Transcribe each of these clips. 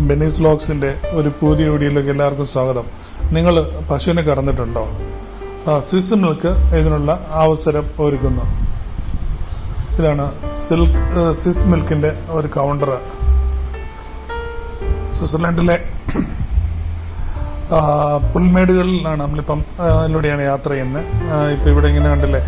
ബെനീസ് വ്ലോഗ്സിൻ്റെ ഒരു പുതിയ വീഡിയോയിലേക്ക് എല്ലാവർക്കും സ്വാഗതം. നിങ്ങൾ പശുവിനെ കറന്നിട്ടുണ്ടോ? സ്വിസ് മിൽക്ക് ഇതിനുള്ള അവസരം ഒരുക്കുന്നു. ഇതാണ് സ്വിസ് മിൽക്കിൻ്റെ ഒരു കൗണ്ടർ. സ്വിറ്റ്സർലൻഡിലെ പുൽമേടുകളിലാണ് നമ്മളിപ്പം അതിലൂടെയാണ് യാത്ര ചെയ്യുന്നത്. ഇപ്പം ഇവിടെ ഇങ്ങനെ കണ്ടില്ലേ,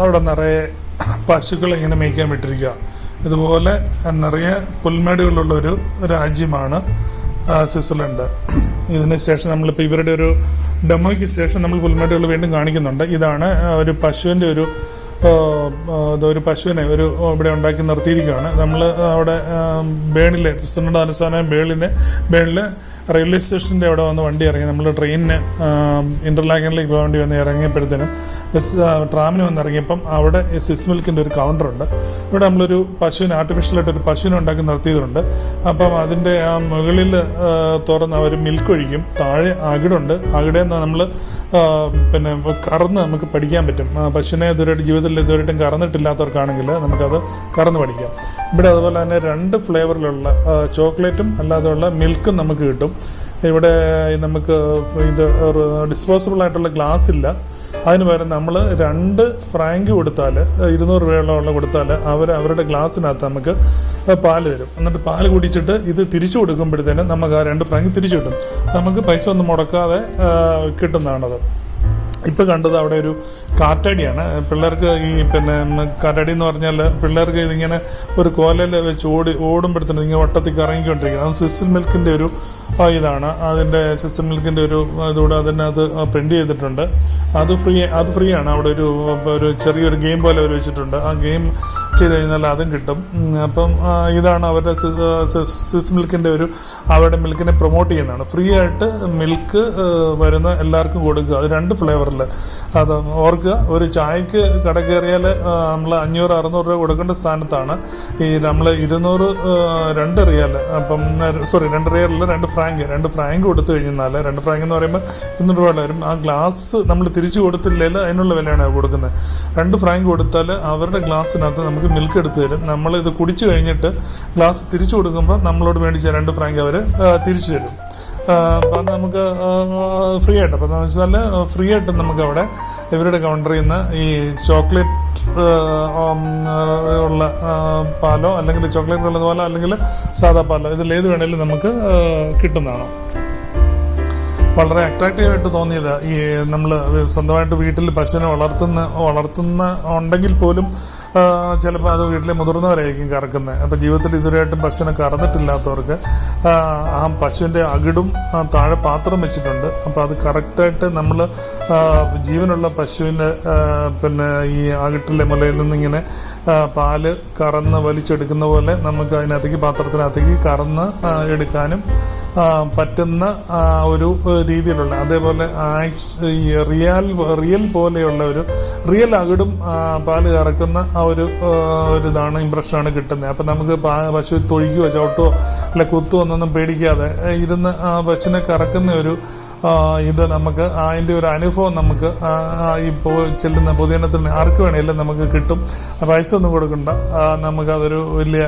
അവിടെ നിറയെ പശുക്കളെ ഇങ്ങനെ മേയ്ക്കാൻ വിട്ടിരിക്കുക. ഇതുപോലെ നിറയെ പുൽമേടുകളുള്ളൊരു രാജ്യമാണ് സ്വിറ്റ്സർലൻഡ്. ഇതിന് ശേഷം നമ്മളിപ്പോൾ ഇവരുടെ ഒരു ഡെമോയ്ക്ക് ശേഷം നമ്മൾ പുൽമേടുകൾ വീണ്ടും കാണിക്കുന്നുണ്ട്. ഇതാണ് ഒരു പശുവിൻ്റെ ഒരു പശുവിനെ ഇവിടെ ഉണ്ടാക്കി നിർത്തിയിരിക്കുകയാണ്. നമ്മൾ അവിടെ ബേണിലെ സ്വിറ്റ്സർലൻഡ് തലസ്ഥാനം ബേണിൽ റെയിൽവേ സ്റ്റേഷൻ്റെ അവിടെ വന്ന് വണ്ടി ഇറങ്ങി. നമ്മൾ ട്രെയിനിന് ഇൻ്റർലാക്കനിലേക്ക് പോകാൻ വേണ്ടി വന്ന് ഇറങ്ങിയപ്പോഴത്തേനും ട്രാമിന് വന്ന് ഇറങ്ങിയപ്പം അവിടെ സ്വിസ് മിൽക്കിൻ്റെ ഒരു കൗണ്ടറുണ്ട്. ഇവിടെ നമ്മളൊരു ആർട്ടിഫിഷ്യലായിട്ടൊരു പശുവിനെ ഉണ്ടാക്കി നിർത്തിയതുണ്ട്. അപ്പം അതിൻ്റെ ആ മുകളിൽ തുറന്ന് അവർ മിൽക്ക് ഒഴിക്കും. താഴെ അകിടുണ്ട്. അകിടെ നമ്മൾ കറന്ന് നമുക്ക് പഠിക്കാൻ പറ്റും. പശുവിനെ ജീവിതത്തിൽ ഇതുവരെയായിട്ടും കറന്നിട്ടില്ലാത്തവർക്കാണെങ്കിൽ നമുക്കത് കറന്ന് പഠിക്കാം. ഇവിടെ അതുപോലെ തന്നെ 2 ഫ്ലേവറിലുള്ള ചോക്ലേറ്റും അല്ലാതെയുള്ള മിൽക്കും നമുക്ക് കിട്ടും. ഇവിടെ നമുക്ക് ഇത് ഡിസ്പോസിബിൾ ആയിട്ടുള്ള ഗ്ലാസ് ഇല്ല. അതിന് പകരം നമ്മൾ 2 ഫ്രാങ്ക് കൊടുത്താൽ 200 രൂപയോളം കൊടുത്താൽ അവരുടെ ഗ്ലാസ്സിനകത്ത് നമുക്ക് പാല് തരും. എന്നിട്ട് പാല് കുടിച്ചിട്ട് ഇത് തിരിച്ചു കൊടുക്കുമ്പോഴത്തേനും നമുക്ക് ആ 2 ഫ്രാങ്ക് തിരിച്ചു കിട്ടും. നമുക്ക് പൈസ ഒന്നും മുടക്കാതെ കിട്ടുന്നതാണത്. ഇപ്പോൾ കണ്ടത് അവിടെ ഒരു കാറ്റാടിയാണ്. പിള്ളേർക്ക് കാറ്റാടി എന്ന് പറഞ്ഞാൽ പിള്ളേർക്ക് ഇതിങ്ങനെ ഒരു കോലയിൽ വെച്ച് ഓടുമ്പോഴത്തേനും ഇങ്ങനെ വട്ടത്തിൽ കറങ്ങിക്കൊണ്ടിരിക്കുന്നത്. അത് സ്വിസ് മിൽക്കിൻ്റെ ഒരു ഇതാണ്. അതിൻ്റെ സ്വിസ് മിൽക്കിൻ്റെ ഒരു ഇതുകൂടെ അതിനകത്ത് പ്രിൻ്റ് ചെയ്തിട്ടുണ്ട്. അത് ഫ്രീ ആണ്. അവിടെ ഒരു ചെറിയൊരു ഗെയിം പോലെ അവർ വെച്ചിട്ടുണ്ട്. ആ ഗെയിം ചെയ്ത് കഴിഞ്ഞാൽ അതും കിട്ടും. അപ്പം ഇതാണ് അവരുടെ സ്വിസ് മിൽക്കിൻ്റെ അവരുടെ മിൽക്കിനെ പ്രൊമോട്ട് ചെയ്യുന്നതാണ്. ഫ്രീ ആയിട്ട് മിൽക്ക് വരുന്ന എല്ലാവർക്കും കൊടുക്കുക. അത് 2 ഫ്ലേവറിൽ. അത് ഓർക്കുക, ഒരു ചായക്ക് കട കയറിയാൽ നമ്മൾ 500-600 രൂപ കൊടുക്കേണ്ട സ്ഥാനത്താണ് ഈ നമ്മൾ 200 റിയാൽ 2 റിയാലിൽ 2 ഫ്രാങ്ക് കൊടുത്തു കഴിഞ്ഞാൽ 2 ഫ്രാങ്ക് എന്ന് പറയുമ്പോൾ 200 രൂപ വരും. ആ ഗ്ലാസ് നമ്മൾ തിരിച്ചു കൊടുത്തില്ലെങ്കിൽ അതിനുള്ള വിലയാണ് കൊടുക്കുന്നത്. 2 ഫ്രാങ്ക് കൊടുത്താൽ അവരുടെ ഗ്ലാസ്സിനകത്ത് നമുക്ക് മിൽക്ക് എടുത്തു തരും. നമ്മളിത് കുടിച്ചു കഴിഞ്ഞിട്ട് ഗ്ലാസ് തിരിച്ചു കൊടുക്കുമ്പോൾ നമ്മളോട് മേടിച്ച 2 ഫ്രാങ്ക് അവർ തിരിച്ചു തരും. അപ്പം നമുക്ക് ഫ്രീ ആയിട്ട്, അപ്പം എന്ന് വെച്ചാൽ ഫ്രീ ആയിട്ട് നമുക്ക് അവിടെ ഇവരുടെ കൗണ്ടറിൽ നിന്ന് ഈ ചോക്ലേറ്റ് ഉള്ള പാലോ അല്ലെങ്കിൽ ചോക്ലേറ്റ് ഉള്ളത് പാലോ അല്ലെങ്കിൽ സാധാ പാലോ ഇതിലേത് വേണേലും നമുക്ക് കിട്ടുന്നതാണ്. വളരെ അട്രാക്റ്റീവായിട്ട് തോന്നിയത് ഈ നമ്മൾ സ്വന്തമായിട്ട് വീട്ടിൽ പശുവിനെ വളർത്തുന്ന ഉണ്ടെങ്കിൽ പോലും ചിലപ്പോൾ അത് വീട്ടിലെ മുതിർന്നവരായിരിക്കും കറക്കുന്നത്. അപ്പോൾ ജീവിതത്തിൽ ഇതുവരെയായിട്ടും പശുവിനെ കറന്നിട്ടില്ലാത്തവർക്ക് ആ പശുവിൻ്റെ അകിടും താഴെ പാത്രം വെച്ചിട്ടുണ്ട്. അപ്പോൾ അത് കറക്റ്റായിട്ട് നമ്മൾ ജീവനുള്ള പശുവിൻ്റെ ഈ അകിട്ടിലെ മുലയിൽ നിന്നിങ്ങനെ പാല് കറന്ന് വലിച്ചെടുക്കുന്ന പോലെ നമുക്ക് അതിനകത്തേക്ക് പാത്രത്തിനകത്തേക്ക് കറന്ന് എടുക്കാനും പറ്റുന്ന ഒരു രീതിയിലുള്ള, അതേപോലെ റിയൽ പോലെയുള്ള റിയൽ അകിടും പാല് കറക്കുന്ന ഇതാണ് ഇമ്പ്രഷനാണ് കിട്ടുന്നത്. അപ്പം നമുക്ക് പശു തൊഴിക്കുകയോ ചവിട്ടുകയോ അല്ലെ കുത്തുകയോ ഒന്നൊന്നും പേടിക്കാതെ ഇരുന്ന് പശുവിനെ കറക്കുന്ന ഇത് നമുക്ക് അതിൻ്റെ ഒരു അനുഭവം നമുക്ക് ഇപ്പോൾ ചെല്ലുന്ന പൊതുജനത്തിന് ആർക്ക് വേണമെങ്കിലും നമുക്ക് കിട്ടും. പൈസ ഒന്നും കൊടുക്കണ്ട. നമുക്കതൊരു വലിയ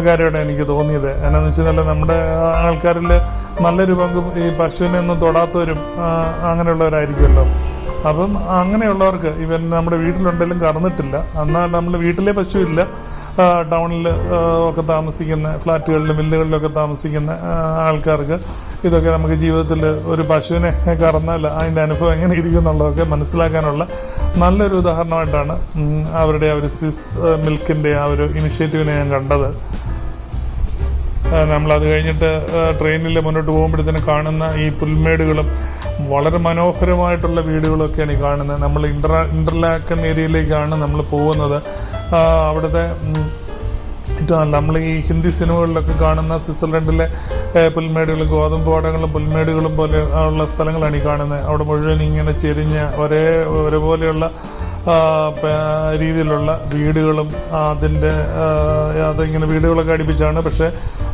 കാര്യമായിട്ട് എനിക്ക് തോന്നിയത്. എന്നാന്ന് വെച്ചാൽ നമ്മുടെ ആൾക്കാരിൽ നല്ലൊരു പങ്കും ഈ പശുവിനെ ഒന്നും തൊടാത്തവരും അങ്ങനെയുള്ളവരായിരിക്കുമല്ലോ. അപ്പം അങ്ങനെയുള്ളവർക്ക് നമ്മുടെ വീട്ടിലുണ്ടെങ്കിലും കറന്നിട്ടില്ല, എന്നാൽ നമ്മൾ വീട്ടിലെ പശു ഇല്ല, ടൗണിൽ ഒക്കെ താമസിക്കുന്ന ഫ്ലാറ്റുകളിലും വില്ലുകളിലൊക്കെ താമസിക്കുന്ന ആൾക്കാർക്ക് ഇതൊക്കെ നമുക്ക് ജീവിതത്തിൽ ഒരു പശുവിനെ കറന്നാൽ അതിൻ്റെ അനുഭവം എങ്ങനെ ഇരിക്കും എന്നുള്ളതൊക്കെ മനസ്സിലാക്കാനുള്ള നല്ലൊരു ഉദാഹരണമായിട്ടാണ് അവരുടെ സ്വിസ് മിൽക്കിൻ്റെ ഇനിഷ്യേറ്റീവിനെ ഞാൻ കണ്ടത്. നമ്മളത് കഴിഞ്ഞിട്ട് ട്രെയിനിൽ മുന്നോട്ട് പോകുമ്പോഴത്തേനും കാണുന്ന ഈ പുൽമേടുകളും വളരെ മനോഹരമായിട്ടുള്ള വീടുകളൊക്കെയാണ് ഈ കാണുന്നത്. നമ്മൾ ഇൻ്റർലാക്കൻ ഏരിയയിലേക്കാണ് നമ്മൾ പോകുന്നത്. അവിടുത്തെ നമ്മൾ ഈ ഹിന്ദി സിനിമകളിലൊക്കെ കാണുന്ന സ്വിറ്റ്സർലൻഡിലെ പുൽമേടുകൾ, ഗോതമ്പ് പാടങ്ങളും പുൽമേടുകളും പോലെ ഉള്ള സ്ഥലങ്ങളാണ് ഈ കാണുന്നത്. അവിടെ മുഴുവൻ ഇങ്ങനെ ചെരിഞ്ഞ ഒരേപോലെയുള്ള രീതിയിലുള്ള വീടുകളും അതിങ്ങനെ വീടുകളൊക്കെ അടുപ്പിച്ചാണ്. പക്ഷേ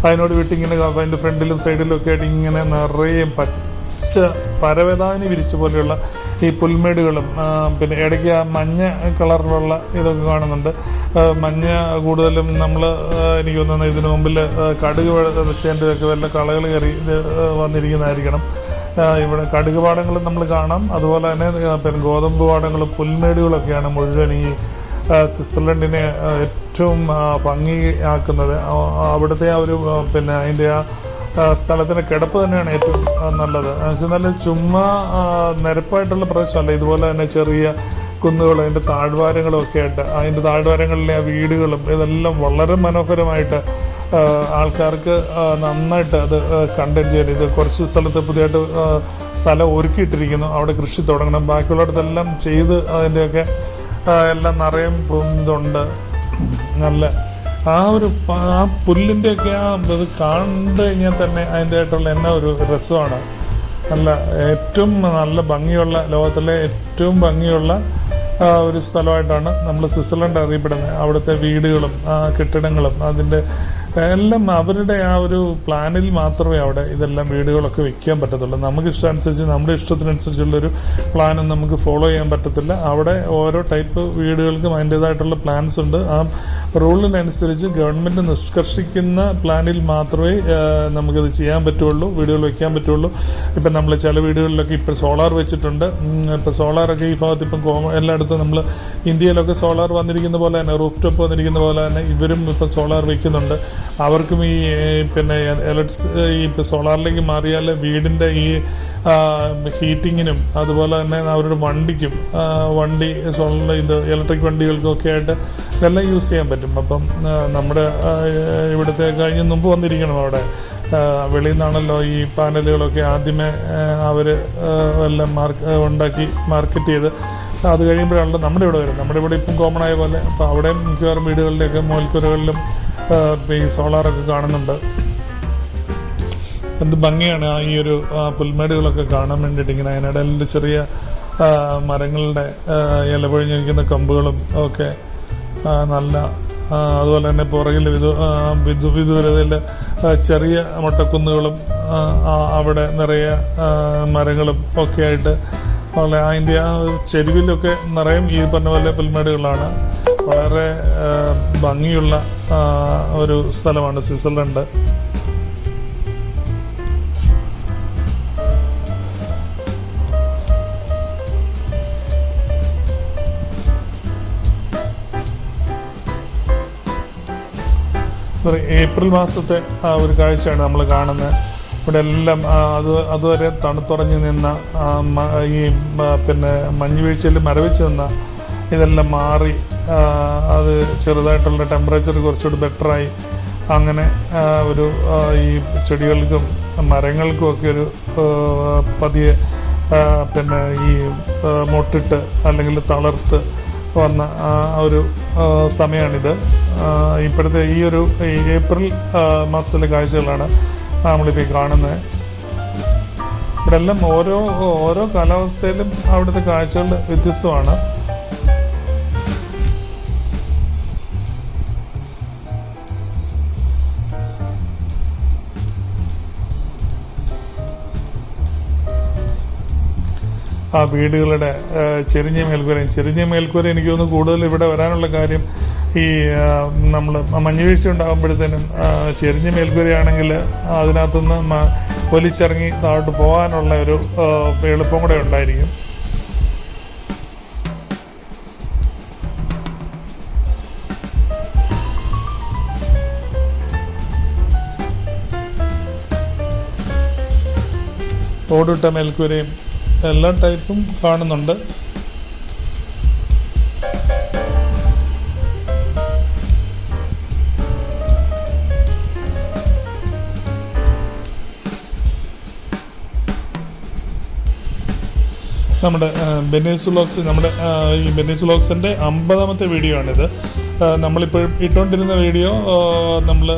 അതിനോട് വിട്ടിങ്ങനെ അതിൻ്റെ ഫ്രണ്ടിലും സൈഡിലും ഒക്കെ ആയിട്ട് ഇങ്ങനെ നിറയെ പരവതാനി വിരിച്ച പോലെയുള്ള ഈ പുൽമേടുകളും പിന്നെ ഇടയ്ക്ക് ആ മഞ്ഞ കളറിലുള്ള ഇതൊക്കെ കാണുന്നുണ്ട്. മഞ്ഞ കൂടുതലും നമ്മൾ എനിക്ക് തോന്നുന്നത് ഇതിനു മുമ്പിൽ കടുക് വെച്ചതിൻ്റെയൊക്കെ വല്ല കളകൾ കയറി ഇത് വന്നിരിക്കുന്നതായിരിക്കണം. ഇവിടെ കടുക് പാടങ്ങളും നമ്മൾ കാണാം. അതുപോലെ തന്നെ പിന്നെ ഗോതമ്പ് പാടങ്ങളും പുൽമേടുകളൊക്കെയാണ് മുഴുവൻ ഈ സ്വിറ്റ്സർലൻഡിനെ ഏറ്റവും ഭംഗിയാക്കുന്നത്. അവിടുത്തെ ആ ഒരു പിന്നെ അതിൻ്റെ ആ സ്ഥലത്തിൻ്റെ കിടപ്പ് തന്നെയാണ് ഏറ്റവും നല്ലത്. നല്ല ചുമ്മാ നിരപ്പായിട്ടുള്ള പ്രദേശമല്ല. ഇതുപോലെ തന്നെ ചെറിയ കുന്നുകളും അതിൻ്റെ താഴ്വാരങ്ങളും ഒക്കെ ആയിട്ട് അതിൻ്റെ താഴ്വാരങ്ങളിലെ ആ വീടുകളും ഇതെല്ലാം വളരെ മനോഹരമായിട്ട് ആൾക്കാർക്ക് നന്നായിട്ട് അത് കണ്ടന്റ് ചെയ്യാൻ. ഇത് കുറച്ച് സ്ഥലത്ത് പുതിയതായിട്ട് സ്ഥലം ഒരുക്കിയിട്ടിരിക്കുന്നു. അവിടെ കൃഷി തുടങ്ങണം. ബാക്കിയുള്ളിടത്തെല്ലാം ചെയ്ത് അതിൻ്റെയൊക്കെ എല്ലാം നിറയും ഇതുണ്ട്. നല്ല ആ പുല്ലിൻ്റെയൊക്കെ ഇത് കണ്ടു കഴിഞ്ഞാൽ തന്നെ അതിൻ്റെ ആയിട്ടുള്ള എന്നാ ഒരു രസമാണ്. ഏറ്റവും നല്ല ഭംഗിയുള്ള ലോകത്തിലെ ഏറ്റവും ഭംഗിയുള്ള ഒരു സ്ഥലമായിട്ടാണ് നമ്മൾ സ്വിറ്റ്സർലൻഡ് അറിയപ്പെടുന്നത്. അവിടുത്തെ വീടുകളും കെട്ടിടങ്ങളും അതിൻ്റെ എല്ലാം അവരുടെ ആ ഒരു പ്ലാനിൽ മാത്രമേ അവിടെ ഇതെല്ലാം വീടുകളൊക്കെ വെക്കാൻ പറ്റത്തുള്ളൂ. നമുക്ക് ഇഷ്ടമനുസരിച്ച് നമ്മുടെ ഇഷ്ടത്തിനനുസരിച്ചുള്ളൊരു പ്ലാനും നമുക്ക് ഫോളോ ചെയ്യാൻ പറ്റത്തില്ല. അവിടെ ഓരോ ടൈപ്പ് വീടുകൾക്കും അതിൻ്റേതായിട്ടുള്ള പ്ലാൻസ് ഉണ്ട്. ആ റൂളിനനുസരിച്ച് ഗവൺമെൻറ് നിഷ്കർഷിക്കുന്ന പ്ലാനിൽ മാത്രമേ നമുക്കിത് ചെയ്യാൻ പറ്റുള്ളൂ, വീടുകൾ വെക്കാൻ പറ്റുള്ളൂ. ഇപ്പം നമ്മൾ ചില വീടുകളിലൊക്കെ ഇപ്പോൾ സോളാർ വെച്ചിട്ടുണ്ട്. ഇപ്പോൾ സോളാറൊക്കെ ഈ ഭാഗത്ത് ഇപ്പം എല്ലായിടത്തും നമ്മൾ ഇന്ത്യയിലൊക്കെ സോളാർ വന്നിരിക്കുന്ന പോലെ തന്നെ, റൂഫ് ടോപ്പ് വന്നിരിക്കുന്ന പോലെ തന്നെ ഇവരും ഇപ്പം സോളാർ വയ്ക്കുന്നുണ്ട്. അവർക്കും ഈ പിന്നെ ഈ സോളാറിലേക്ക് മാറിയാൽ വീടിൻ്റെ ഈ ഹീറ്റിങ്ങിനും അതുപോലെ തന്നെ അവരുടെ വണ്ടിക്കും ഇത് ഇലക്ട്രിക് വണ്ടികൾക്കൊക്കെ ആയിട്ട് ഇതെല്ലാം യൂസ് ചെയ്യാൻ പറ്റും. അപ്പം നമ്മുടെ ഇവിടുത്തെ കഴിഞ്ഞ മുമ്പ് വന്നിരിക്കണം. അവിടെ വെളിയിൽ നിന്നാണല്ലോ ഈ പാനലുകളൊക്കെ ആദ്യമേ അവർ എല്ലാം ഉണ്ടാക്കി മാർക്കറ്റ് ചെയ്ത് അത് കഴിയുമ്പോഴാണല്ലോ നമ്മുടെ ഇവിടെ വരും. നമ്മുടെ ഇവിടെ ഇപ്പം കോമൺ ആയ പോലെ അപ്പോൾ അവിടെ മിക്കവാറും വീടുകളിലേക്ക് മേൽക്കൂരകളിലും ഈ സോളാറൊക്കെ കാണുന്നുണ്ട്. എന്ത് ഭംഗിയാണ് ഈ ഒരു പുൽമേടുകളൊക്കെ കാണാൻ വേണ്ടിയിട്ട്. ഇങ്ങനെ അതിനിടയിൽ ചെറിയ മരങ്ങളുടെ ഇലപൊഴിഞ്ഞിരിക്കുന്ന കമ്പുകളും ഒക്കെ നല്ല. അതുപോലെ തന്നെ പുറകിൽ വിദൂരതയിൽ ചെറിയ മൊട്ടക്കുന്നുകളും അവിടെ നിറയെ മരങ്ങളും ഒക്കെ ആയിട്ട് അതിൻ്റെ ആ ചെരുവിലൊക്കെ നിറയും ഈ പറഞ്ഞ പോലെ പുൽമേടുകളാണ്. വളരെ ഭംഗിയുള്ള ഒരു സ്ഥലമാണ് സ്വിറ്റ്സർലൻഡ്. ഏപ്രിൽ മാസത്തെ ആ ഒരു കാഴ്ചയാണ് നമ്മൾ കാണുന്നത്. ഇവിടെ എല്ലാം അതുവരെ തണുത്തുറഞ്ഞു നിന്ന ഈ പിന്നെ മഞ്ഞ് വീഴ്ചയിൽ മരവിച്ച് നിന്ന ഇതെല്ലാം മാറി അത് ചെറുതായിട്ടുള്ള ടെമ്പറേച്ചർ കുറച്ചുകൂടി ബെറ്ററായി. അങ്ങനെ ഒരു ഈ ചെടികൾക്കും മരങ്ങൾക്കും ഒക്കെ ഒരു പതിയെ പിന്നെ ഈ മൊട്ടിട്ട് അല്ലെങ്കിൽ തളർത്ത് വന്ന ഒരു സമയമാണിത്. ഇപ്പോഴത്തെ ഈ ഒരു ഏപ്രിൽ മാസത്തിലെ കാഴ്ചകളാണ് നമ്മളിപ്പോൾ കാണുന്നത്. ഇവിടെ എല്ലാം ഓരോ കാലാവസ്ഥയിലും അവിടുത്തെ കാഴ്ചകൾ വ്യത്യസ്തമാണ്. ആ വീടുകളുടെ ചെരിഞ്ഞ മേൽക്കൂര എനിക്ക് തോന്നുന്നു കൂടുതൽ ഇവിടെ വരാനുള്ള കാര്യം ഈ നമ്മൾ മഞ്ഞുവീഴ്ച ഉണ്ടാകുമ്പോഴത്തേനും ചെരിഞ്ഞ മേൽക്കൂരയാണെങ്കിൽ അതിനകത്തുനിന്ന് ഒലിച്ചിറങ്ങി താഴോട്ട് പോകാനുള്ള ഒരു എളുപ്പം കൂടെ ഉണ്ടായിരിക്കും. ഓടിട്ട മേൽക്കൂരയും എല്ലാ ടൈപ്പും കാണുന്നുണ്ട്. നമ്മുടെ ബെന്നീസ് വ്ലോഗ്സ്, നമ്മുടെ ഈ ബെന്നീസ് വ്ലോഗ്സിൻ്റെ 50ാമത്തെ വീഡിയോ ആണിത്. നമ്മളിപ്പോൾ ഇട്ടുകൊണ്ടിരുന്ന വീഡിയോ നമ്മൾ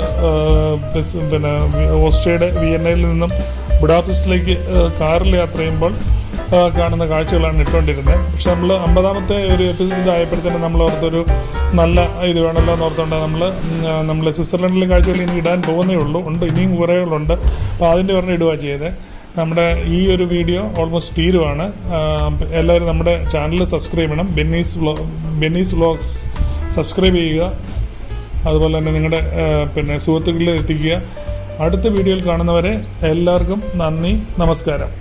പിന്നെ ഓസ്ട്രിയയുടെ വിയന്നയിൽ നിന്നും ബുഡാപെസ്റ്റിലേക്ക് കാറിൽ യാത്ര ചെയ്യുമ്പോൾ കാണുന്ന കാഴ്ചകളാണ് ഇട്ടുകൊണ്ടിരുന്നത്. പക്ഷെ നമ്മൾ 50ാമത്തെ ഒരു ഇതായപ്പോഴത്തേനും നമ്മൾ ഓർത്തൊരു നല്ല ഇത് വേണമല്ലോ എന്ന് ഓർത്തുകൊണ്ട് നമ്മൾ സ്വിറ്റ്സർലൻഡിലെ കാഴ്ചകൾ ഇനി ഇടാൻ പോകുന്നേ ഉള്ളൂ. ഇനിയും കുറേകളുണ്ട്. അപ്പോൾ അതിൻ്റെ പറഞ്ഞ് ഇടുക ചെയ്തത്. നമ്മുടെ ഈ ഒരു വീഡിയോ ഓൾമോസ്റ്റ് തീരുവാണ്. എല്ലാവരും നമ്മുടെ ചാനൽ സബ്സ്ക്രൈബ് ചെയ്യണം. ബെന്നീസ് വ്ളോഗ്സ് സബ്സ്ക്രൈബ് ചെയ്യുക. അതുപോലെ തന്നെ നിങ്ങളുടെ സുഹൃത്തുക്കളിൽ എത്തിക്കുക. അടുത്ത വീഡിയോയിൽ കാണുന്നവരെ എല്ലാവർക്കും നന്ദി, നമസ്കാരം.